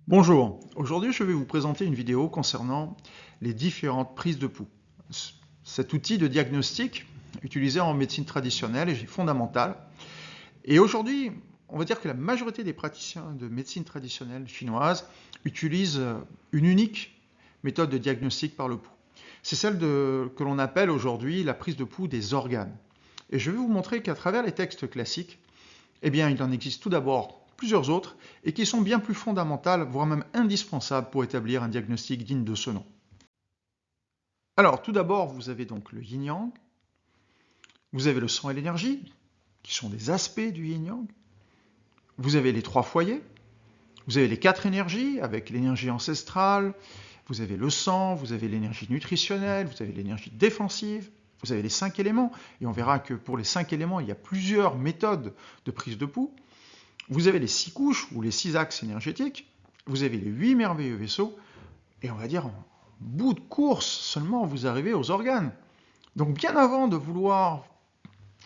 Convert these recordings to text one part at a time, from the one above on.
Bonjour, aujourd'hui je vais vous présenter une vidéo concernant les différentes prises de pouls. Cet outil de diagnostic utilisé en médecine traditionnelle est fondamental. Et aujourd'hui, on va dire que la majorité des praticiens de médecine traditionnelle chinoise utilisent une unique méthode de diagnostic par le pouls. C'est celle que l'on appelle aujourd'hui la prise de pouls des organes. Et je vais vous montrer qu'à travers les textes classiques, eh bien, il en existe tout d'abord plusieurs autres et qui sont bien plus fondamentales, voire même indispensables pour établir un diagnostic digne de ce nom. Alors, tout d'abord, vous avez donc le yin-yang, vous avez le sang et l'énergie, qui sont des aspects du yin-yang, vous avez les trois foyers, vous avez les quatre énergies, avec l'énergie ancestrale, vous avez le sang, vous avez l'énergie nutritionnelle, vous avez l'énergie défensive, vous avez les 5 éléments, et on verra que pour les 5 éléments, il y a plusieurs méthodes de prise de pouls. Vous avez les 6 couches ou les 6 axes énergétiques, vous avez les 8 merveilleux vaisseaux, et on va dire en bout de course seulement vous arrivez aux organes. Donc bien avant de vouloir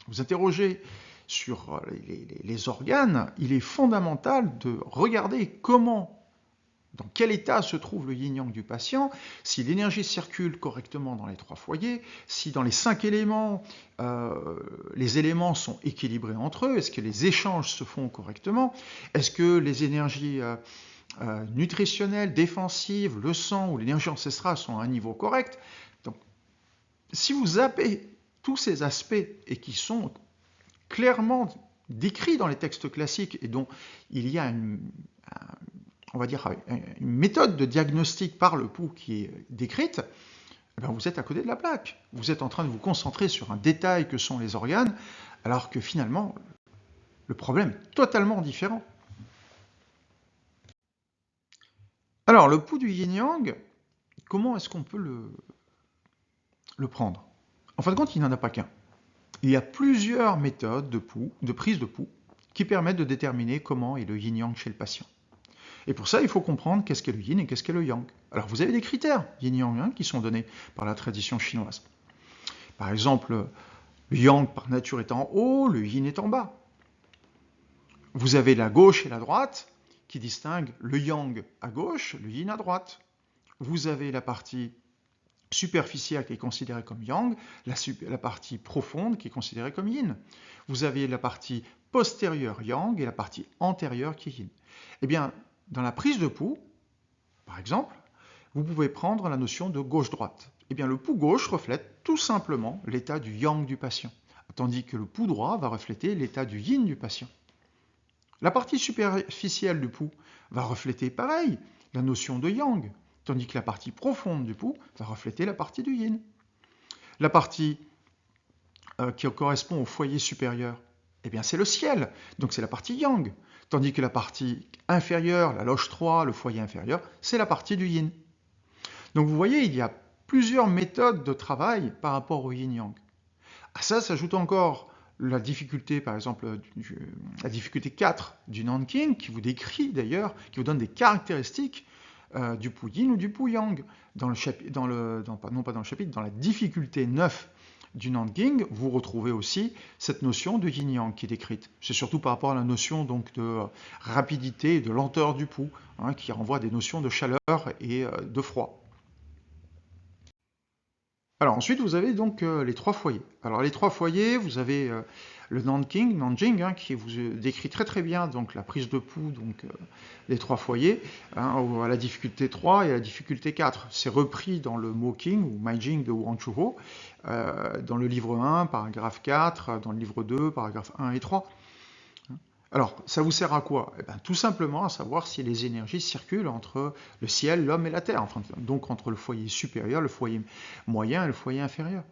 vous interroger sur les organes, il est fondamental de regarder comment, dans quel état se trouve le yin-yang du patient, si l'énergie circule correctement dans les trois foyers, si dans les 5 éléments, les éléments sont équilibrés entre eux, est-ce que les échanges se font correctement, est-ce que les énergies nutritionnelles, défensives, le sang ou l'énergie ancestrale sont à un niveau correct. Donc, si vous zappez tous ces aspects et qui sont clairement décrits dans les textes classiques et dont il y a on va dire, une méthode de diagnostic par le pouls qui est décrite, eh bien vous êtes à côté de la plaque. Vous êtes en train de vous concentrer sur un détail que sont les organes, alors que finalement, le problème est totalement différent. Alors, le pouls du yin-yang, comment est-ce qu'on peut le prendre? En fin de compte, il n'en a pas qu'un. Il y a plusieurs méthodes de prise de pouls qui permettent de déterminer comment est le yin-yang chez le patient. Et pour ça, il faut comprendre qu'est-ce qu'est le yin et qu'est-ce qu'est le yang. Alors, vous avez des critères yin-yang hein, qui sont donnés par la tradition chinoise. Par exemple, le yang par nature est en haut, le yin est en bas. Vous avez la gauche et la droite qui distinguent le yang à gauche, le yin à droite. Vous avez la partie superficielle qui est considérée comme yang, la partie profonde qui est considérée comme yin. Vous avez la partie postérieure yang et la partie antérieure qui est yin. Eh bien, dans la prise de pouls, par exemple, vous pouvez prendre la notion de gauche-droite. Eh bien, le pouls gauche reflète tout simplement l'état du yang du patient, tandis que le pouls droit va refléter l'état du yin du patient. La partie superficielle du pouls va refléter pareil la notion de yang, tandis que la partie profonde du pouls va refléter la partie du yin. La partie qui correspond au foyer supérieur, eh bien c'est le ciel, donc c'est la partie yang, tandis que la partie inférieure, la loge 3, le foyer inférieur, c'est la partie du yin. Donc vous voyez, il y a plusieurs méthodes de travail par rapport au yin-yang. À ça s'ajoute encore la difficulté, par exemple, la difficulté 4 du Nanking, qui vous décrit d'ailleurs, qui vous donne des caractéristiques du pouls yin ou du pouls yang. Dans la difficulté 9 du Nanking, vous retrouvez aussi cette notion de yin-yang qui est décrite. C'est surtout par rapport à la notion donc, de rapidité et de lenteur du pouls, hein, qui renvoie à des notions de chaleur et de froid. Alors ensuite, vous avez donc les trois foyers. Alors les trois foyers, vous avez le Nanjing, hein, qui vous décrit très très bien donc la prise de pouls, donc les trois foyers, hein, à la difficulté 3 et à la difficulté 4. C'est repris dans le Moqing ou Maijing de Wang Chuho, dans le livre 1, paragraphe 4, dans le livre 2, paragraphe 1 et 3. Alors, ça vous sert à quoi? Eh bien, tout simplement à savoir si les énergies circulent entre le ciel, l'homme et la terre, enfin, donc entre le foyer supérieur, le foyer moyen et le foyer inférieur.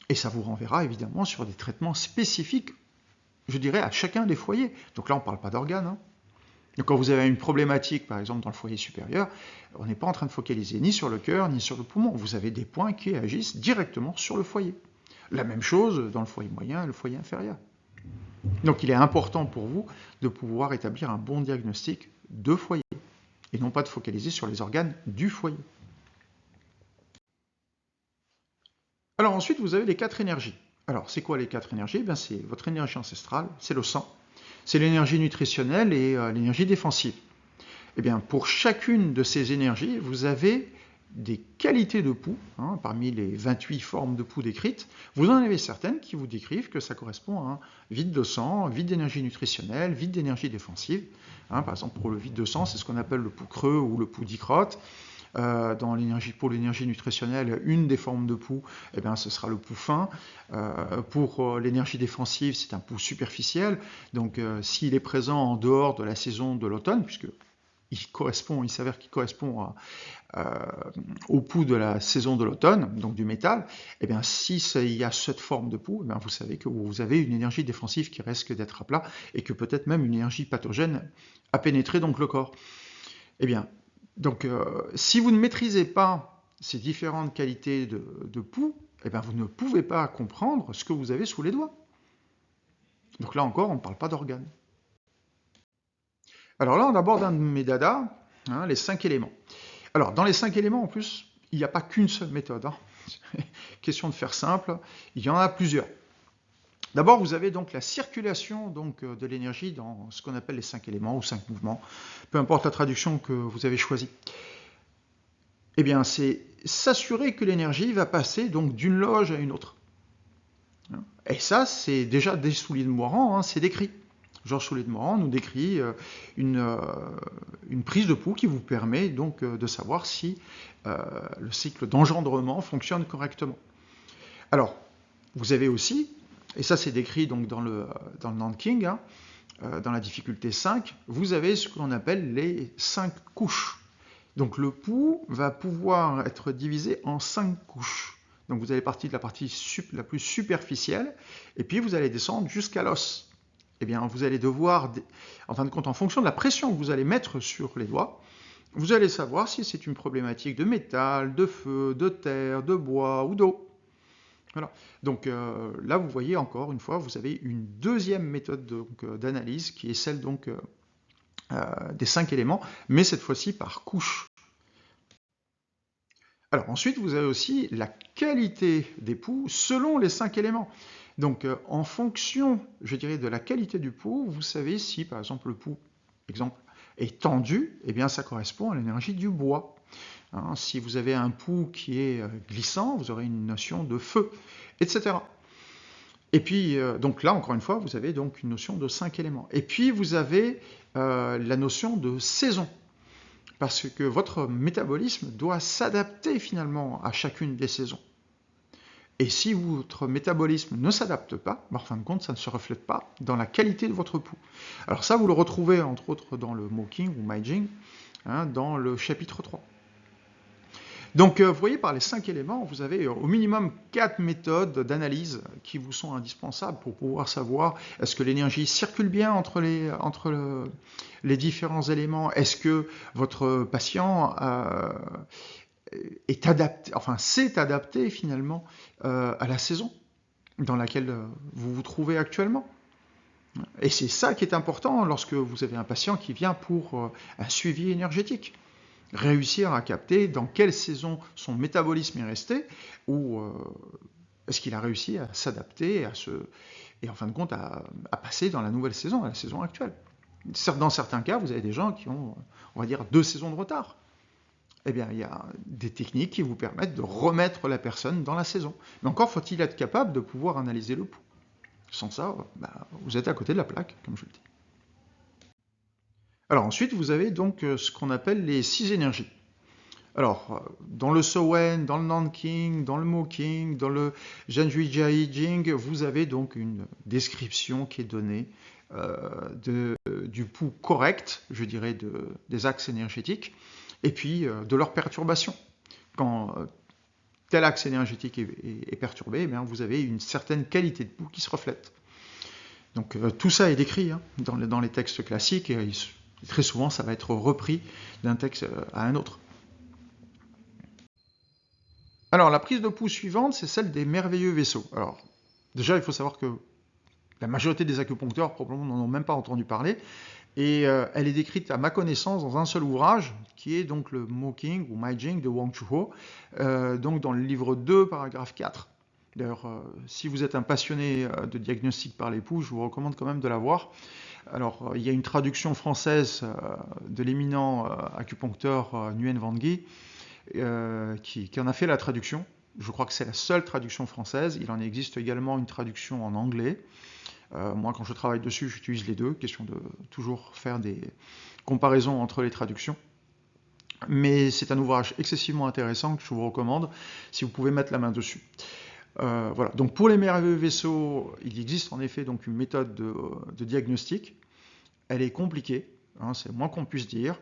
Et ça vous renverra évidemment sur des traitements spécifiques, je dirais, à chacun des foyers. Donc là, on ne parle pas d'organes. Hein. Donc quand vous avez une problématique, par exemple, dans le foyer supérieur, on n'est pas en train de focaliser ni sur le cœur, ni sur le poumon. Vous avez des points qui agissent directement sur le foyer. La même chose dans le foyer moyen et le foyer inférieur. Donc il est important pour vous de pouvoir établir un bon diagnostic de foyer et non pas de focaliser sur les organes du foyer. Alors ensuite, vous avez les quatre énergies. Alors c'est quoi les quatre énergies? C'est votre énergie ancestrale, c'est le sang, c'est l'énergie nutritionnelle et l'énergie défensive. Eh bien, pour chacune de ces énergies, vous avez des qualités de pouls, parmi les 28 formes de pouls décrites, vous en avez certaines qui vous décrivent que ça correspond à un vide de sang, vide d'énergie nutritionnelle, vide d'énergie défensive. Par exemple, pour le vide de sang, c'est ce qu'on appelle le pouls creux ou le pouls dicrote. Pour l'énergie nutritionnelle, une des formes de pouls, ce sera le pouls fin. Pour l'énergie défensive, c'est un pouls superficiel. Donc, s'il est présent en dehors de la saison de l'automne, puisque il s'avère qu'il correspond au pouls de la saison de l'automne, donc du métal, si il y a cette forme de pouls, vous savez que vous avez une énergie défensive qui risque d'être à plat et que peut-être même une énergie pathogène a pénétré donc le corps. Si vous ne maîtrisez pas ces différentes qualités de pouls, vous ne pouvez pas comprendre ce que vous avez sous les doigts. Donc là encore, on ne parle pas d'organes. Alors là, on aborde un de mes dadas, les 5 éléments. Alors, dans les 5 éléments, en plus, il n'y a pas qu'une seule méthode. Question de faire simple, il y en a plusieurs. D'abord, vous avez donc la circulation de l'énergie dans ce qu'on appelle les 5 éléments ou 5 mouvements, peu importe la traduction que vous avez choisie. C'est s'assurer que l'énergie va passer donc d'une loge à une autre. Et ça, c'est déjà des Souliers de Moirand, c'est décrit. Georges Soulier de Moirand nous décrit une prise de pouls qui vous permet donc de savoir si le cycle d'engendrement fonctionne correctement. Alors, vous avez aussi, et ça c'est décrit donc dans le Nanking, dans la difficulté 5, vous avez ce que l'on appelle les 5 couches. Donc le pouls va pouvoir être divisé en 5 couches. Donc vous allez partir de la partie la plus superficielle, et puis vous allez descendre jusqu'à l'os. Vous allez devoir, en fin de compte, en fonction de la pression que vous allez mettre sur les doigts, vous allez savoir si c'est une problématique de métal, de feu, de terre, de bois ou d'eau. Voilà. Donc là, vous voyez encore une fois, vous avez une deuxième méthode d'analyse qui est celle des 5 éléments, mais cette fois-ci par couche. Alors ensuite, vous avez aussi la qualité des pouls selon les 5 éléments. Donc en fonction, je dirais, de la qualité du pouls, vous savez si par exemple le pouls, exemple, est tendu, ça correspond à l'énergie du bois. Si vous avez un pouls qui est glissant, vous aurez une notion de feu, etc. Et puis, donc là, encore une fois, vous avez donc une notion de 5 éléments. Et puis, vous avez la notion de saison. Parce que votre métabolisme doit s'adapter finalement à chacune des saisons. Et si votre métabolisme ne s'adapte pas, en fin de compte, ça ne se reflète pas dans la qualité de votre pouls. Alors ça, vous le retrouvez entre autres dans le Mo-King ou Meijing, dans le chapitre 3. Donc, vous voyez, par les 5 éléments, vous avez au minimum 4 méthodes d'analyse qui vous sont indispensables pour pouvoir savoir est-ce que l'énergie circule bien entre les différents éléments, est-ce que votre patient s'est adapté finalement à la saison dans laquelle vous vous trouvez actuellement. Et c'est ça qui est important lorsque vous avez un patient qui vient pour un suivi énergétique. Réussir à capter dans quelle saison son métabolisme est resté, ou est-ce qu'il a réussi à s'adapter et en fin de compte à passer dans la nouvelle saison, à la saison actuelle. Dans certains cas, vous avez des gens qui ont, on va dire, 2 saisons de retard. Il y a des techniques qui vous permettent de remettre la personne dans la saison. Mais encore faut-il être capable de pouvoir analyser le pouls. Sans ça, vous êtes à côté de la plaque, comme je le dis. Alors ensuite, vous avez donc ce qu'on appelle les 6 énergies. Alors, dans le Sowen, dans le Nanking, dans le Mo-King, dans le Zhenjui Jing, vous avez donc une description qui est donnée du pouls correct, je dirais, des axes énergétiques, et puis de leur perturbation. Quand tel axe énergétique est perturbé, vous avez une certaine qualité de pouls qui se reflète. Donc tout ça est décrit dans les textes classiques, et très souvent ça va être repris d'un texte à un autre. Alors la prise de pouls suivante, c'est celle des merveilleux vaisseaux. Alors déjà, il faut savoir que la majorité des acupuncteurs probablement n'en ont même pas entendu parler, et elle est décrite à ma connaissance dans un seul ouvrage, qui est donc le Mo-King ou Meijing de Wang Chuo, donc dans le livre 2, paragraphe 4. D'ailleurs, si vous êtes un passionné de diagnostic par les pouls, je vous recommande quand même de l'avoir. Alors, il y a une traduction française de l'éminent acupuncteur Nguyen Van Guy qui en a fait la traduction. Je crois que c'est la seule traduction française. Il en existe également une traduction en anglais. Moi, quand je travaille dessus, j'utilise les deux. Question de toujours faire des comparaisons entre les traductions. Mais c'est un ouvrage excessivement intéressant que je vous recommande si vous pouvez mettre la main dessus. Voilà. Donc pour les merveilleux vaisseaux, il existe en effet donc une méthode de diagnostic. Elle est compliquée, hein, c'est le moins qu'on puisse dire.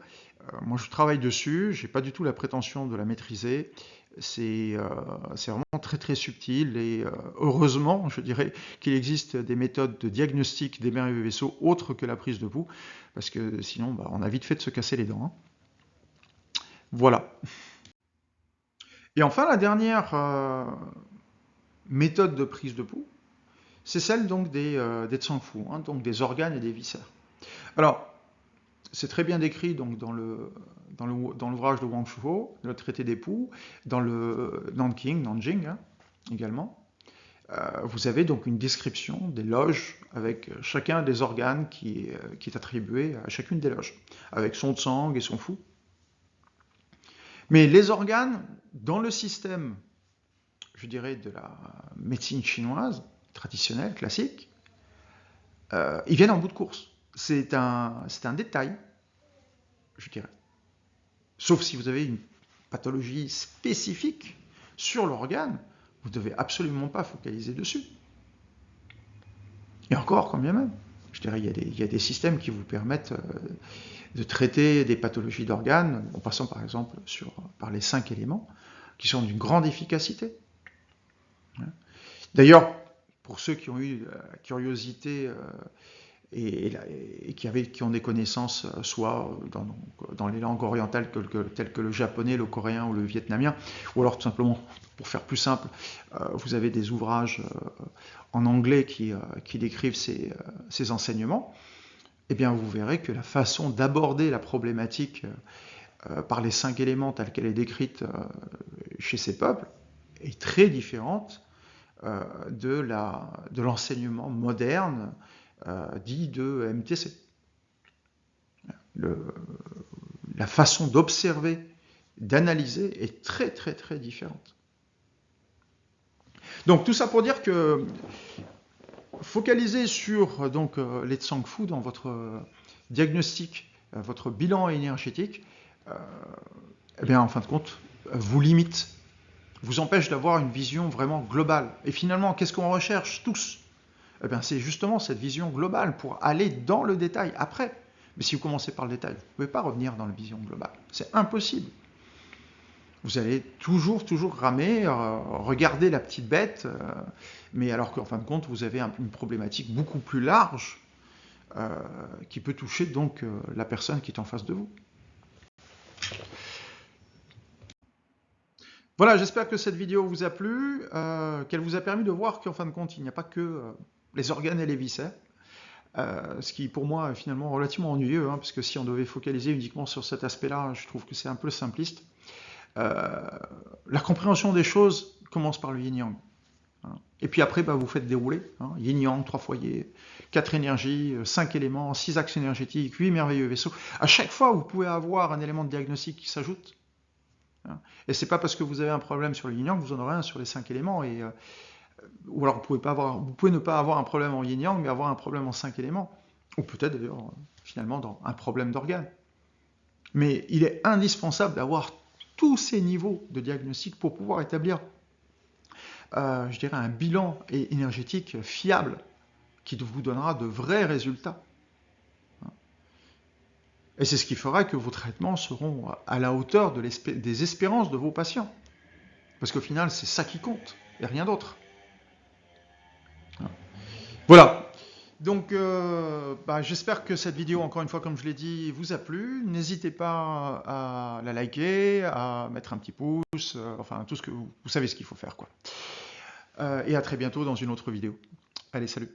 Moi je travaille dessus, je n'ai pas du tout la prétention de la maîtriser. C'est vraiment très très subtil et heureusement, je dirais, qu'il existe des méthodes de diagnostic des merveilleux vaisseaux autres que la prise de pouls, parce que sinon on a vite fait de se casser les dents. Hein. Voilà. Et enfin, la dernière méthode de prise de pouls, c'est celle donc des Tsangfu, hein, donc des organes et des viscères. Alors, c'est très bien décrit donc, dans l'ouvrage de Wang Shuo, le traité des pouls, dans le Nanjing hein, également. Vous avez donc une description des loges avec chacun des organes qui est attribué à chacune des loges, avec son tsang et son fu. Mais les organes, dans le système, je dirais, de la médecine chinoise, traditionnelle, classique, ils viennent en bout de course. C'est un détail, je dirais. Sauf si vous avez une pathologie spécifique sur l'organe, vous ne devez absolument pas focaliser dessus. Et encore, quand bien même. Je dirais, il y a des systèmes qui vous permettent de traiter des pathologies d'organes, en passant par exemple par les 5 éléments, qui sont d'une grande efficacité. D'ailleurs, pour ceux qui ont eu la curiosité et qui ont des connaissances soit dans les langues orientales telles que le japonais, le coréen ou le vietnamien, ou alors tout simplement, pour faire plus simple, vous avez des ouvrages en anglais qui décrivent ces enseignements, eh bien vous verrez que la façon d'aborder la problématique par les 5 éléments telle qu'elle est décrite chez ces peuples est très différente de l'enseignement moderne dit de MTC. La façon d'observer, d'analyser est très très très différente. Donc tout ça pour dire que focaliser sur donc, les Tsangfu dans votre diagnostic, votre bilan énergétique, eh bien en fin de compte, vous limite, vous empêche d'avoir une vision vraiment globale. Et finalement, qu'est-ce qu'on recherche tous ? Eh bien, c'est justement cette vision globale pour aller dans le détail après. Mais si vous commencez par le détail, vous ne pouvez pas revenir dans la vision globale. C'est impossible. Vous allez toujours ramer, regarder la petite bête, mais alors qu'en fin de compte, vous avez une problématique beaucoup plus large qui peut toucher donc la personne qui est en face de vous. Voilà, j'espère que cette vidéo vous a plu, qu'elle vous a permis de voir qu'en fin de compte, il n'y a pas que les organes et les viscères, ce qui pour moi est finalement relativement ennuyeux, hein, parce que si on devait focaliser uniquement sur cet aspect-là, je trouve que c'est un peu simpliste. La compréhension des choses commence par le yin-yang. Hein. Et puis après, vous faites dérouler, hein, yin-yang, 3 foyers, 4 énergies, 5 éléments, 6 axes énergétiques, 8 merveilleux vaisseaux. À chaque fois, vous pouvez avoir un élément de diagnostic qui s'ajoute. Et c'est pas parce que vous avez un problème sur le yin-yang que vous en aurez un sur les 5 éléments. Ou alors vous pouvez ne pas avoir un problème en yin-yang, mais avoir un problème en 5 éléments. Ou peut-être d'ailleurs, finalement, un problème d'organe. Mais il est indispensable d'avoir tous ces niveaux de diagnostic pour pouvoir établir, je dirais, un bilan énergétique fiable qui vous donnera de vrais résultats. Et c'est ce qui fera que vos traitements seront à la hauteur des espérances de vos patients. Parce qu'au final, c'est ça qui compte, et rien d'autre. Voilà. Donc, j'espère que cette vidéo, encore une fois, comme je l'ai dit, vous a plu. N'hésitez pas à la liker, à mettre un petit pouce, enfin, tout ce que vous savez ce qu'il faut faire, quoi. Et à très bientôt dans une autre vidéo. Allez, salut.